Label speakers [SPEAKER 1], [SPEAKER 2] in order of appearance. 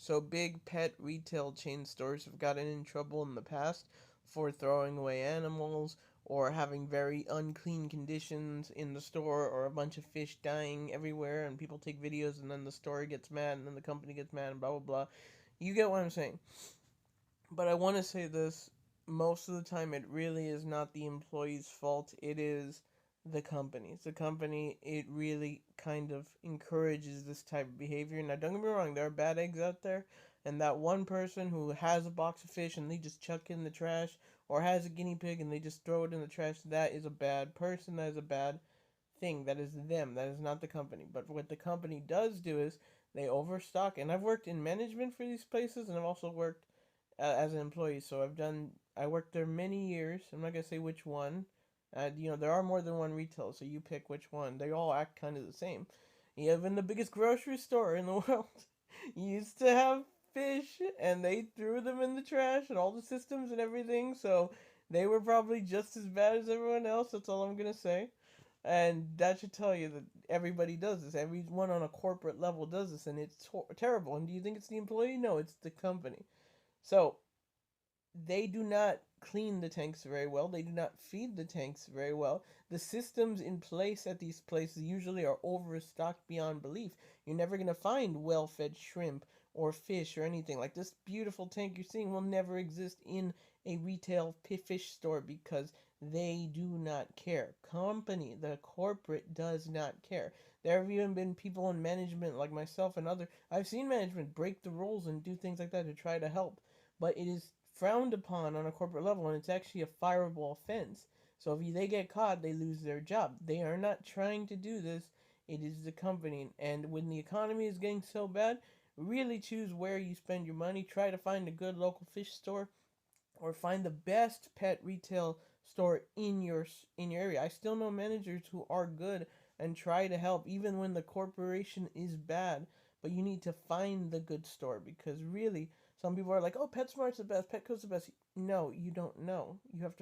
[SPEAKER 1] So big pet retail chain stores have gotten in trouble in the past for throwing away animals or having very unclean conditions in the store or a bunch of fish dying everywhere and people take videos and then the store gets mad and then the company gets mad and blah blah blah. You get what I'm saying. But I want to say this, most of the time it really is not the employee's fault. It is the company. It's the company, it really kind of encourages this type of behavior. Now, don't get me wrong, there are bad eggs out there, and that one person who has a box of fish and they just chuck it in the trash, or has a guinea pig and they just throw it in the trash, that is a bad person. That is a bad thing. That is them. That is not the company. But what the company does do is they overstock. And I've worked in management for these places, and I've also worked as an employee. So I worked there many years. I'm not gonna say which one. There are more than one retail, so you pick which one. They all act kind of the same. Even the biggest grocery store in the world used to have fish, and they threw them in the trash and all the systems and everything. So they were probably just as bad as everyone else. That's all I'm gonna say. And that should tell you that everybody does this. Everyone on a corporate level does this, and it's terrible. And do you think it's the employee? No, it's the company. So they do not clean the tanks very well. They do not feed the tanks very well. The systems in place at these places usually are overstocked beyond belief. You're never going to find well fed shrimp or fish or anything. Like this beautiful tank you're seeing will never exist in a retail fish store because they do not care. Company, the corporate does not care. There have even been people in management like myself and other. I've seen management break the rules and do things like that to try to help, but it is frowned upon on a corporate level, and it's actually a fireable offense. So if they get caught, they lose their job. They are not trying to do this. It is the company. And when the economy is getting so bad, really choose where you spend your money. Try to find a good local fish store or find the best pet retail store in your area. I still know managers who are good and try to help even when the corporation is bad, but you need to find the good store because really some people are like, "Oh, PetSmart's the best, Petco's the best." No, you don't know. You have to